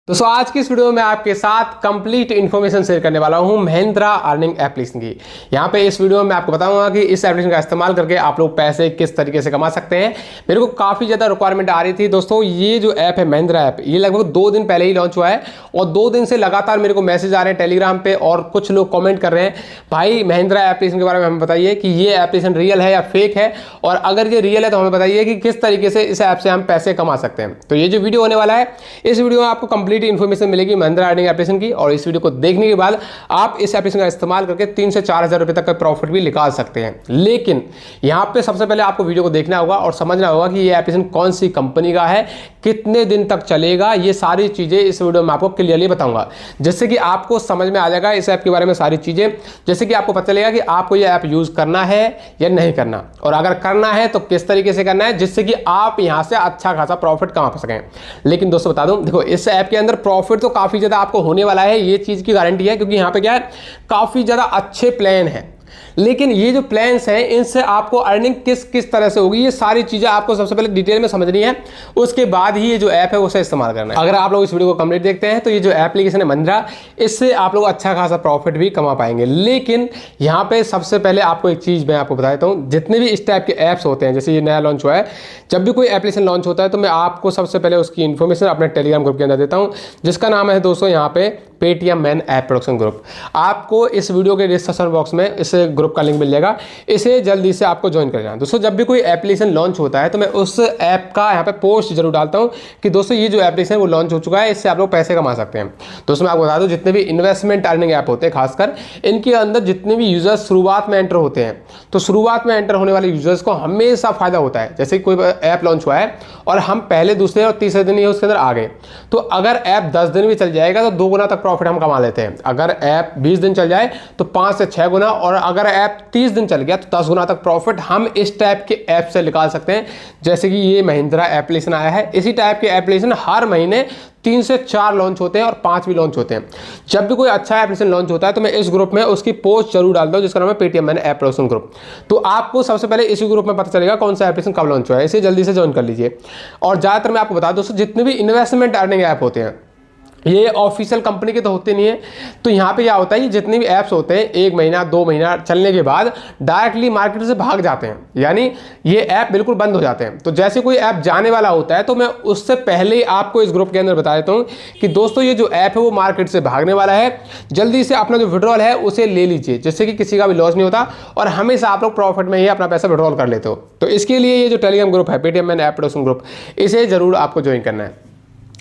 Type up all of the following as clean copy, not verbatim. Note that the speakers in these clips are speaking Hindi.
दोस्तों आज की इस वीडियो में आपके साथ कंप्लीट इन्फॉर्मेशन शेयर करने वाला हूं महिंद्रा अर्निंग एप्लीकेशन की। यहां पे इस वीडियो में आपको बताऊंगा कि इस एप्लीकेशन का इस्तेमाल करके आप लोग पैसे किस तरीके से कमा सकते हैं। मेरे को काफ़ी ज़्यादा रिक्वायरमेंट आ रही थी दोस्तों। ये जो ऐप है महिंद्रा ऐप, ये लगभग 2 दिन पहले ही लॉन्च हुआ है और 2 दिन से लगातार मेरे को मैसेज आ रहे हैं टेलीग्राम पे और कुछ लोग कॉमेंट कर रहे हैं, भाई महिंद्रा एप्लीकेशन के बारे में हमें बताइए कि ये एप्लीकेशन रियल है या फेक है, और अगर ये रियल है तो हमें बताइए कि किस तरीके से इस ऐप से हम पैसे कमा सकते हैं। तो ये जो वीडियो होने वाला है, इस वीडियो में आपको कंप्लीट इन्फॉर्मेशन मिलेगी महिंद्रा अर्निंग एप्लीकेशन की, और इस वीडियो को देखने के बाद आप इस एप्लीकेशन का इस्तेमाल करके 3 से 4 हज़ार रुपए तक का प्रॉफिट भी निकाल सकते हैं। लेकिन यहां पे सबसे पहले आपको वीडियो को देखना होगा और समझना होगा कि ये एप्लीकेशन कौन सी कंपनी का है, कितने दिन तक चलेगा, ये सारी चीजें इस वीडियो में आपको क्लियरली बताऊंगा, जिससे कि आपको समझ में आ जाएगा इस ऐप के बारे में सारी चीजें, जैसे कि आपको पता चलेगा कि आपको ये ऐप यूज करना है या नहीं करना, और अगर करना है तो किस तरीके से करना है, जिससे कि आप यहां से अच्छा खासा प्रॉफिट कमा सकें। लेकिन दोस्तों बता दूं, देखो इस ऐप के अंदर प्रॉफिट तो काफी ज्यादा आपको होने वाला है, ये चीज की गारंटी है, क्योंकि यहां पे क्या है, काफी ज्यादा अच्छे प्लान है। लेकिन ये जो प्लान्स हैं, इनसे आपको अर्निंग किस किस तरह से होगी, ये सारी चीजें आपको सबसे पहले डिटेल में समझनी है, उसके बाद ही ये जो ऐप है उसे इस्तेमाल करना है। अगर आप लोग इस वीडियो को कंप्लीट देखते हैं तो ये जो एप्लीकेशन है महिंद्रा, इससे आप लोग अच्छा खासा प्रॉफिट भी कमा पाएंगे। लेकिन यहाँ पे सबसे पहले आपको एक चीज मैं आपको बता देता हूँ, जितने भी इस टाइप के ऐप्स होते हैं, जैसे ये नया लॉन्च हुआ है, जब भी कोई एप्लीकेशन लॉन्च होता है तो मैं आपको सबसे पहले उसकी इन्फॉर्मेशन अपने टेलीग्राम ग्रुप के अंदर देता हूँ, जिसका नाम है दोस्तों यहाँ पे Paytm man app production group. आपको इस वीडियो के डिस्क्रिप्शन बॉक्स में इस ग्रुप का लिंक मिल जाएगा, इसे जल्दी से आपको ज्वाइन कर जाना। दोस्तों जब भी कोई एप्लीकेशन लॉन्च होता है तो मैं उस ऐप का यहाँ पे पोस्ट जरूर डालता हूँ कि दोस्तों ये जो एप्लीकेशन है वो लॉन्च हो चुका है, इससे आप लोग पैसे कमा सकते हैं। दोस्तों मैं आपको बता दूं, जितने भी इन्वेस्टमेंट अर्निंग ऐप होते हैं, खासकर इनके अंदर जितने भी यूजर्स शुरुआत में एंटर होते हैं, तो शुरुआत में एंटर होने वाले यूजर्स को हमेशा फायदा होता है। जैसे कोई ऐप लॉन्च हुआ है और हम पहले, दूसरे और तीसरे दिन ही उसके अंदर आ गए, तो अगर ऐप 10 दिन भी चल जाएगा तो 2 गुना तक प्रॉफिट हम कमा लेते हैं। अगर ऐप 20 दिन चल जाए तो 5 से 6 गुना, और अगर ऐप 30 दिन चल गया तो 10 गुना तक प्रॉफिट हम इस टाइप के ऐप से निकाल सकते हैं। जैसे कि ये महिंद्रा एप्लीकेशन आया है, इसी टाइप के एप्लीकेशन हर महीने 3 से 4 लॉन्च होते हैं और 5 भी लॉन्च होते हैं। जब भी कोई अच्छा एप्लीकेशन लॉन्च होता है तो मैं इस ग्रुप में उसकी पोस्ट जरूर डालता हूं, जिसका नाम है Paytm man app production group. तो आपको सबसे पहले इसी ग्रुप में पता चलेगा कौन सा एप्लीकेशन कब लॉन्च हुआ है, इसे जल्दी से ज्वाइन कर लीजिए। और ज्यादातर मैं आपको बता दूं दोस्तों, जितने भी इन्वेस्टमेंट अर्निंग ऐप होते हैं, ये ऑफिशियल कंपनी के तो होते नहीं है। तो यहाँ पे क्या होता है, जितने भी ऐप्स होते हैं 1 महीना 2 महीना चलने के बाद डायरेक्टली मार्केट से भाग जाते हैं, यानी ये ऐप बिल्कुल बंद हो जाते हैं। तो जैसे कोई ऐप जाने वाला होता है तो मैं उससे पहले ही आपको इस ग्रुप के अंदर बता देता हूँ कि दोस्तों ये जो ऐप है वो मार्केट से भागने वाला है, जल्दी से अपना जो विड्रॉल है उसे ले लीजिए, जिससे कि किसी का भी लॉस नहीं होता और हमेशा आप लोग प्रॉफिट में ही अपना पैसा विड्रॉल कर लेते हो। तो इसके लिए ये जो टेलीग्राम ग्रुप है Paytm man app production group, इसे जरूर आपको ज्वाइन करना है।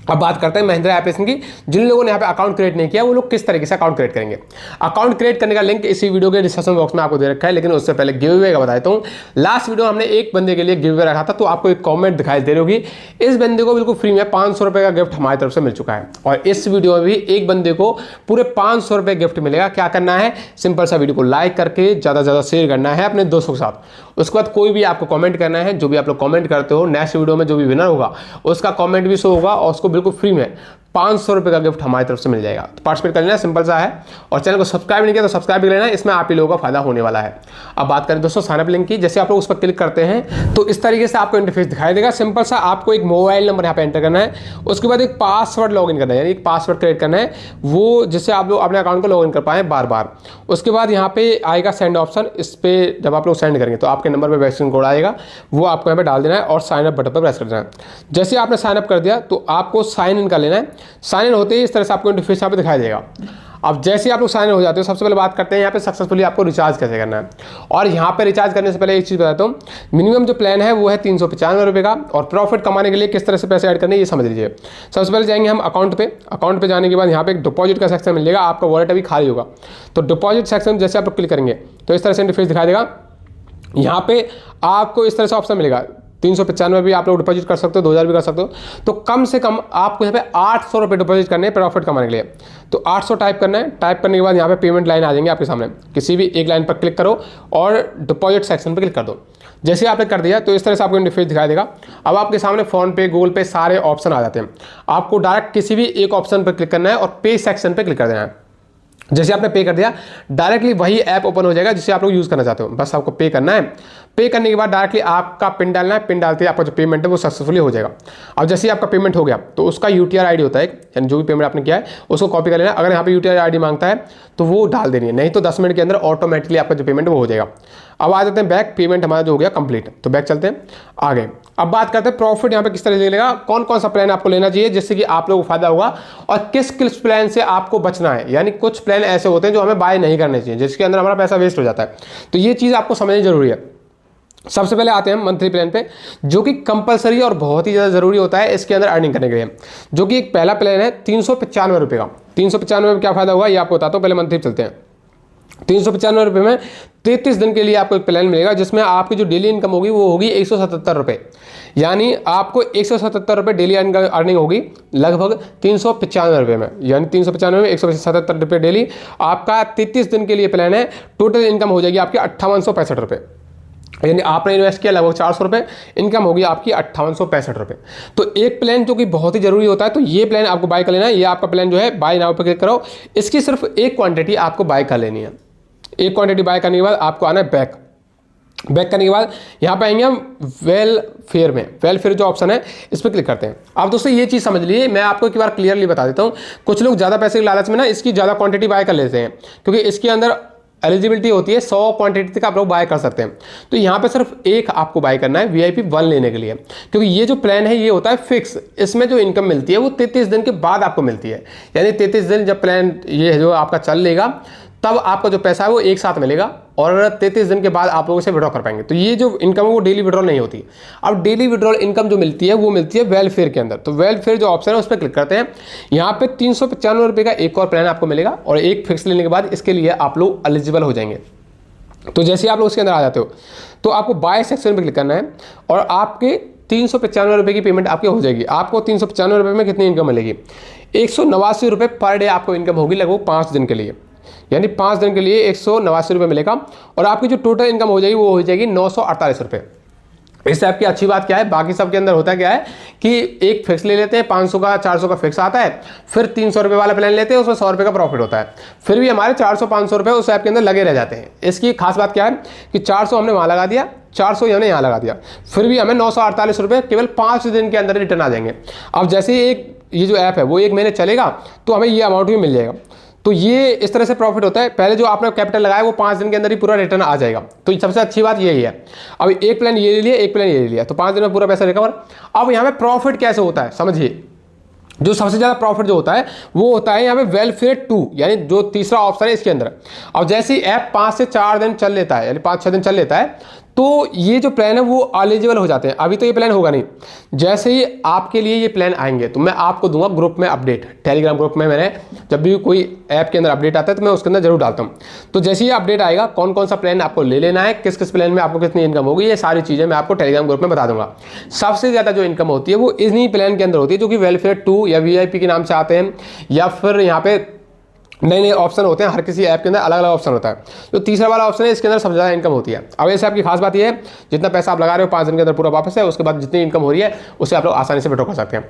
अब बात करते हैं महिंद्रा एप्लीकेशन की। जिन लोगों ने यहाँ पे अकाउंट क्रिएट नहीं किया वो लोग किस तरीके से अकाउंट क्रिएट करेंगे। अकाउंट क्रिएट करने का लिंक इसी वीडियो के डिस्क्रिप्शन बॉक्स में आपको दे रखा है, लेकिन उससे पहले गिव अवे का बताता हूँ। लास्ट वीडियो हमने एक बंदे के लिए गिव अवे रखा था, तो आपको एक कॉमेंट दिखाई दे रही होगी। इस बंदे को बिल्कुल फ्री में 500 रुपये का गिफ्ट हमारी तरफ से मिल चुका है, और इस वीडियो में भी एक बंदे को पूरे 500 रुपये गिफ्ट मिलेगा। क्या करना है, सिंपल सा वीडियो को लाइक करके ज़्यादा से ज़्यादा शेयर करना है अपने दोस्तों के साथ। उसके बाद कोई भी आपको कमेंट करना है, जो भी आप लोग कमेंट करते हो, नेक्स्ट वीडियो में जो भी विनर होगा उसका कमेंट भी शो होगा और उसको बिल्कुल फ्री में 500 रुपये का गिफ्ट हमारी तरफ से मिल जाएगा। तो पार्टिसिपेट कर लेना, सिंपल सा है। और चैनल को सब्सक्राइब नहीं किया तो सब्सक्राइब कर लेना, इसमें आप ही लोगों का फायदा होने वाला है। अब बात करें दोस्तों साइनअप लिंक की। जैसे आप लोग उस पर क्लिक करते हैं तो इस तरीके से आपको इंटरफेस दिखाई देगा। सिंपल सा आपको एक मोबाइल नंबर यहाँ पे एंटर करना है, उसके बाद एक पासवर्ड लॉगिन करना है, यानी एक पासवर्ड क्रिएट करना है, वो जिससे आप लोग अपने अकाउंट को लॉगिन कर पाएँ बार बार। उसके बाद यहाँ पे आएगा सेंड ऑप्शन, इस पर जब आप लोग सेंड करेंगे तो आपके नंबर पर वैक्सीन कोड आएगा, वो आपको यहाँ पे डाल देना है और साइनअप बटन पर प्रेस कर देना है। जैसे आपने साइनअप कर दिया तो आपको साइन इन कर लेना है। साइन इन होते ही इस तरह से आपको इंटरफेस यहाँ पे दिखाई देगा। अब जैसे आप लोग साइन इन हो जाते हो, सबसे पहले बात करते हैं यहाँ पे सक्सेसफुली आपको रिचार्ज कैसे करना है। और यहाँ पे रिचार्ज करने से पहले एक चीज़ बताता हूँ, मिनिमम जो प्लान है वो है 395 रुपये का, और प्रॉफिट कमाने के लिए किस तरह से पैसे ऐड करने ये समझ लीजिए। सबसे पहले जाएंगे हम अकाउंट पे जाने के बाद यहाँ पे एक डिपॉजिट का सेक्शन मिलेगा, आपका वॉलेट अभी खाली होगा, तो डिपॉजिट सेक्शन जैसे आप लोग क्लिक करेंगे तो इस तरह से इंटरफेस दिखाई देगा। यहाँ पे आपको इस तरह से ऑप्शन मिलेगा, 395 भी आप लोग डिपॉजिट कर सकते हो, 2000 भी कर सकते हो। तो कम से कम आपको यहाँ पे 800 रुपये डिपॉजिट करने हैं प्रॉफिट कमाने के लिए। तो 800 टाइप करना है। टाइप करने के बाद यहाँ पे पेमेंट लाइन आ जाएंगे आपके सामने, किसी भी एक लाइन पर क्लिक करो और डिपॉजिट सेक्शन पर क्लिक कर दो। जैसे आपने कर दिया तो इस तरह से आपको इंटरफेस दिखाई देगा। अब आपके सामने फोन पे, गूगल पे सारे ऑप्शन आ जाते हैं। आपको डायरेक्ट किसी भी एक ऑप्शन पर क्लिक करना है और पे सेक्शन पर क्लिक कर देना है। जैसे आपने पे कर दिया, डायरेक्टली वही ऐप ओपन हो जाएगा जिसे आप लोग यूज़ करना चाहते हो। बस आपको पे करना है, पे करने के बाद डायरेक्टली आपका पिन डालना है, पिन डालते ही आपका जो पेमेंट है वो सक्सेसफुली हो जाएगा। अब जैसे ही आपका पेमेंट हो गया तो उसका UTR ID होता है, यानी जो भी पेमेंट आपने किया है उसको कॉपी कर लेना। अगर यहाँ पे UTR ID मांगता है तो वो डाल देनी है, नहीं तो 10 मिनट के अंदर ऑटोमेटिकली आपका जो पेमेंट वो हो जाएगा। अब आ जाते हैं बैक, पेमेंट हमारा जो हो गया कंप्लीट, तो बैक चलते हैं आगे। अब बात करते हैं प्रॉफिट यहाँ पे किस तरह से मिलेगा, कौन कौन सा प्लान आपको लेना चाहिए जिससे कि आप लोगों को फायदा होगा, और किस किस प्लान से आपको बचना है। यानी कुछ प्लान ऐसे होते हैं जो हमें बाय नहीं करने चाहिए, जिसके अंदर हमारा पैसा वेस्ट हो जाता है, तो ये चीज़ आपको समझनी जरूरी है। सबसे पहले आते हैं मंथली प्लान पे, जो कि कंपलसरी और बहुत ही ज़्यादा जरूरी होता है इसके अंदर अर्निंग करने के लिए, जो कि एक पहला प्लान है 395 रुपये का। 395 में क्या फायदा होगा ये आपको बताता हूँ, पहले मंथली चलते हैं। 395 रुपये में 33 दिन के लिए आपको एक प्लान मिलेगा, जिसमें आपकी जो डेली इनकम होगी वो होगी 177 रुपये। यानी आपको 177 रुपये डेली अर्निंग होगी लगभग 395 रुपये में, यानी 395 में 177 रुपये डेली आपका 33 दिन के लिए प्लान है। टोटल इनकम हो जाएगी आपकी 5865 रुपये, यानी आपने इन्वेस्ट किया लगभग 400 रुपये, इनकम होगी आपकी 5865 रुपये। तो एक प्लान जो कि बहुत ही जरूरी होता है, तो ये प्लान आपको बाय कर लेना है। ये आपका प्लान जो है बाय नाउ पे क्लिक करो, इसकी सिर्फ एक क्वांटिटी आपको बाय कर लेनी है। एक क्वांटिटी बाय करने के बाद आपको आना है बैक। बैक करने के बाद यहाँ पे आएंगे हम वेलफेयर में। वेलफेयर जो ऑप्शन है इस पर क्लिक करते हैं। अब दोस्तों ये चीज़ समझ लीजिए, मैं आपको एक बार क्लियरली बता देता हूँ। कुछ लोग ज़्यादा पैसे के लालच में ना इसकी ज़्यादा क्वांटिटी बाय कर लेते हैं, क्योंकि इसके अंदर एलिजिबिलिटी होती है 100 क्वांटिटी तक आप लोग बाय कर सकते हैं। तो यहाँ पे सिर्फ एक आपको बाय करना है VIP 1 लेने के लिए, क्योंकि ये जो प्लान है ये होता है फिक्स। इसमें जो इनकम मिलती है वो 33 दिन के बाद आपको मिलती है, यानी 33 दिन जब प्लान ये जो आपका चल लेगा तब आपका जो पैसा है वो एक साथ मिलेगा, और 33 दिन के बाद आप लोग इसे विड्रॉ कर पाएंगे। तो ये जो इनकम है वो डेली विड्रॉल नहीं होती। अब डेली विड्रॉल इनकम जो मिलती है वो मिलती है वेलफेयर के अंदर। तो वेलफेयर जो ऑप्शन है उस पर क्लिक करते हैं। यहाँ पे 395 रुपये का एक और प्लान आपको मिलेगा, और एक फिक्स लेने के बाद इसके लिए आप लोग एलिजिबल हो जाएंगे। तो जैसे ही आप लोग उसके अंदर आ जाते हो तो आपको बाय सेक्शन पर क्लिक करना है, और आपके 395 रुपये की पेमेंट आपकी हो जाएगी। आपको 395 रुपये में कितनी इनकम मिलेगी, 189 रुपये पर डे आपको इनकम होगी लगभग 5 दिन के लिए, यानी 5 दिन के लिए 189 रुपये मिलेगा। और आपकी जो टोटल इनकम हो जाएगी वो हो जाएगी 948 रुपये। इससे आपकी अच्छी बात क्या है, बाकी सबके अंदर होता क्या है कि एक फिक्स ले लेते हैं, 500 का 400 का फिक्स आता है, फिर 300 रुपये वाला प्लान लेते हैं, उसमें 100 रुपये का प्रॉफिट होता है, फिर भी हमारे 400-500 रुपये उस ऐप के अंदर लगे रह जाते हैं। इसकी खास बात क्या है कि 400 हमने वहाँ लगा दिया, 400 हमने यहाँ लगा दिया, फिर भी हमें 948 रुपये केवल 5 दिन के अंदर रिटर्न आ जाएंगे। अब जैसे ही ये जो ऐप है वो 1 महीने चलेगा तो हमें ये अमाउंट भी मिल जाएगा। तो ये इस तरह से प्रॉफिट होता है। पहले जो आपने कैपिटल लगाया वो 5 दिन के अंदर ही पूरा रिटर्न आ जाएगा। तो सबसे अच्छी बात यही है। अब एक प्लान ये ले लिया, एक प्लान ये ले लिया, तो 5 दिन में पूरा पैसा रिकवर। अब यहाँ पे प्रॉफिट कैसे होता है समझिए। जो सबसे ज़्यादा प्रॉफिट जो होता है वो होता है यहाँ पे वेलफेयर 2, यानी जो तीसरा ऑप्शन है इसके अंदर। अब जैसे ही ऐप 5 से 4 दिन चल लेता है, यानी 5-6 दिन चल लेता है, तो ये जो प्लान है वो एलिजिबल हो जाते हैं। अभी तो ये प्लान होगा नहीं, जैसे ही आपके लिए ये प्लान आएंगे तो मैं आपको दूंगा ग्रुप में अपडेट। टेलीग्राम ग्रुप में मैंने जब भी कोई ऐप के अंदर अपडेट आता है तो मैं उसके अंदर जरूर डालता हूँ। तो जैसे ही अपडेट आएगा कौन कौन सा प्लान आपको ले लेना है, किस किस प्लान में आपको कितनी इनकम होगी, ये सारी चीज़ें मैं आपको टेलीग्राम ग्रुप में बता दूंगा। सबसे ज़्यादा जो इनकम होती है वो इन्हीं प्लान के अंदर होती है, जो कि वेलफेयर 2 या VIP के नाम से आते हैं, या फिर यहाँ पे नए नए ऑप्शन होते हैं। हर किसी ऐप के अंदर अलग अलग ऑप्शन होता है। तो तीसरा वाला ऑप्शन है, इसके अंदर सबसे ज़्यादा इनकम होती है। अब ऐसे आपकी खास बात ये है, जितना पैसा आप लगा रहे हो 5 दिन के अंदर पूरा वापस है, उसके बाद जितनी इनकम हो रही है उससे आप लोग आसानी से विड्रॉ कर सकते हैं।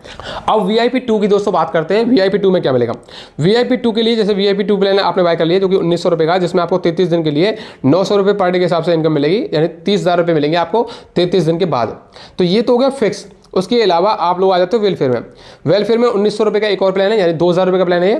अब VIP 2 की दोस्तों बात करते हैं। VIP 2 में क्या मिलेगा। VIP 2 के लिए जैसे VIP 2 प्लान आपने बाय कर लिया, जो कि 1900 रुपये का, जिसमें आपको 33 दिन के लिए 900 रुपये पर डे के हिसाब से इनकम मिलेगी, यानी 30,000 रुपये मिलेंगे आपको 33 दिन के बाद। तो ये तो हो गया फिक्स। उसके अलावा आप लोग आ जाते हो वेलफेयर में। वेलफेयर में 1900 रुपये का एक और प्लान है, यानी 2000 रुपये का प्लान है,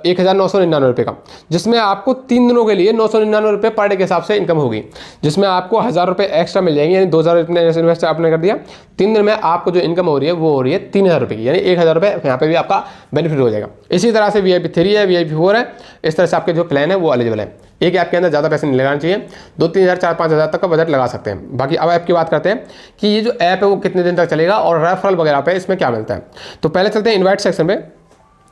1999 रुपये का, जिसमें आपको 3 दिनों के लिए 999 रुपये पर डे के हिसाब से इनकम होगी, जिसमें आपको 1000 रुपये एक्स्ट्रा मिल जाएंगे, यानी 2000 इन्वेस्ट आपने कर दिया, 3 दिन में आपको जो इनकम हो रही है वो हो रही है 3000 रुपये की, यानी 1000 रुपये यहाँ पे भी आपका बेनिफिट हो जाएगा। इसी तरह से VIP 3 है, VIP 4 है, इस तरह से आपके जो प्लान है वो एलिजिबल है। एक ऐप के अंदर ज़्यादा पैसे नहीं लगाना चाहिए, 2-3 हज़ार 4-5 हज़ार तक का बजट लगा सकते हैं। बाकी अब ऐप की बात करते हैं कि ये जो ऐप है वो कितने दिन तक चलेगा और रेफरल वगैरह पे इसमें क्या मिलता है। तो पहले चलते हैं इनवाइट सेक्शन पे।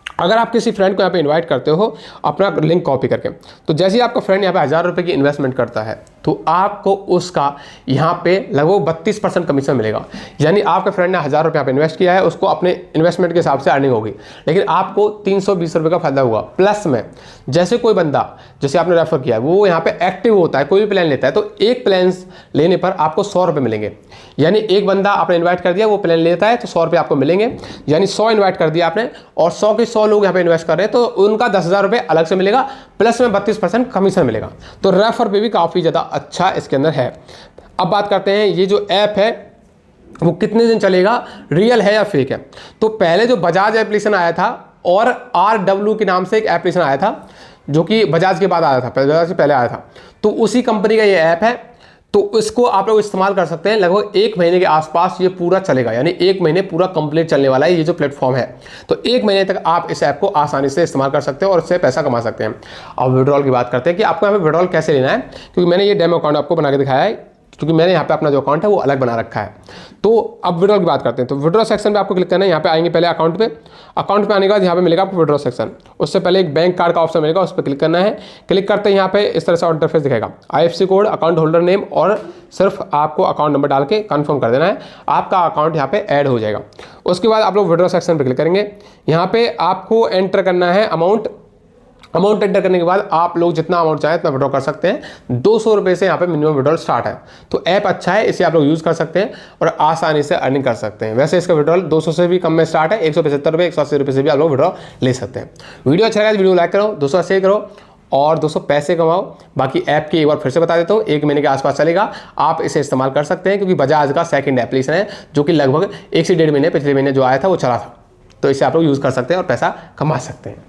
अगर आप किसी फ्रेंड को यहाँ पे इनवाइट करते हो अपना लिंक कॉपी करके, तो जैसे ही आपका फ्रेंड यहाँ पे 1000 रुपये की इन्वेस्टमेंट करता है तो आपको उसका यहाँ पे लगभग 32% कमीशन मिलेगा। यानी आपके फ्रेंड ने 1000 रुपये यहाँ पे इन्वेस्ट किया है, उसको अपने इन्वेस्टमेंट के हिसाब से अर्निंग होगी, लेकिन आपको 320 रुपये का फायदा होगा। प्लस में जैसे कोई बंदा, जैसे आपने रेफर किया, वो यहाँ पे एक्टिव होता है, कोई भी प्लान लेता है, तो एक प्लान लेने पर आपको 100 रुपये मिलेंगे। यानी एक बंदा आपने इन्वाइट कर दिया, वो प्लान लेता है तो 100 रुपये आपको मिलेंगे। यानी 100 इन्वाइट कर दिया आपने और 100 के 100 लोग यहाँ पे इन्वेस्ट कर रहे हैं, तो उनका 10,000 रुपये अलग से मिलेगा, प्लस में 32% कमीशन मिलेगा। तो रेफर पे भी काफ़ी ज़्यादा अच्छा इसके अंदर है। अब बात करते हैं ये जो ऐप है वो कितने दिन चलेगा, रियल है या फेक है। तो पहले जो बजाज एप्लीकेशन आया था और RW के नाम से एक एप्लीकेशन आया था, जो कि बजाज के बाद आया था, बजाज से पहले आया था, तो उसी कंपनी का ये ऐप है। तो इसको आप लोग इस्तेमाल कर सकते हैं। लगभग 1 महीने के आसपास ये पूरा चलेगा, यानी 1 महीने पूरा कंप्लीट चलने वाला है ये जो प्लेटफॉर्म है। तो 1 महीने तक आप इस ऐप को आसानी से इस्तेमाल कर सकते हैं और इससे पैसा कमा सकते हैं। अब विड्रॉल की बात करते हैं कि आपको यहाँ पे विड्रॉल कैसे लेना है, क्योंकि मैंने ये डेमो अकाउंट आपको बना के दिखाया है, क्योंकि मैंने यहाँ पे अपना जो अकाउंट है वो अलग बना रखा है। तो अब विड्रॉल की बात करते हैं। तो विड्रॉल सेक्शन पे आपको क्लिक करना है। यहाँ पे आएंगे पहले अकाउंट पे आने के बाद यहाँ पे मिलेगा आपको विड्रॉल सेक्शन। उससे पहले एक बैंक कार्ड का ऑप्शन मिलेगा, उस पर क्लिक करना है। क्लिक करते हैं यहाँ पे इस तरह से इंटरफेस दिखेगा, IFSC code, account holder name और सिर्फ आपको अकाउंट नंबर डाल के कन्फर्म कर देना है, आपका अकाउंट यहाँ पे ऐड हो जाएगा। उसके बाद आप लोग विड्रॉल सेक्शन पर क्लिक करेंगे। यहाँ पे आपको एंटर करना है अमाउंट एंटर करने के बाद आप लोग जितना अमाउंट चाहें उतना विड्रॉ कर सकते हैं। 200 रुपये से यहाँ पे मिनिमम विड्रॉल स्टार्ट है। तो ऐप अच्छा है, इसे आप लोग यूज़ कर सकते हैं और आसानी से अर्निंग कर सकते हैं। वैसे इसका विड्रॉल 200 से भी कम में स्टार्ट है, 175 रुपये 180 रुपये से भी आप लोग विड्रॉ ले सकते हैं। वीडियो अच्छा लगा तो वीडियो लाइक करो, दोस्तों शेयर करो और दोस्तों पैसे कमाओ। बाकी ऐप की एक बार फिर से बता देता हूँ, 1 महीने के आसपास चलेगा, आप इसे इस्तेमाल कर सकते हैं, क्योंकि बजाज का सेकंड एप्लीकेशन है जो कि लगभग 1 से 1.5 महीने पिछले महीने जो आया था वो चला था। तो इसे आप लोग यूज़ कर सकते हैं और पैसा कमा सकते हैं।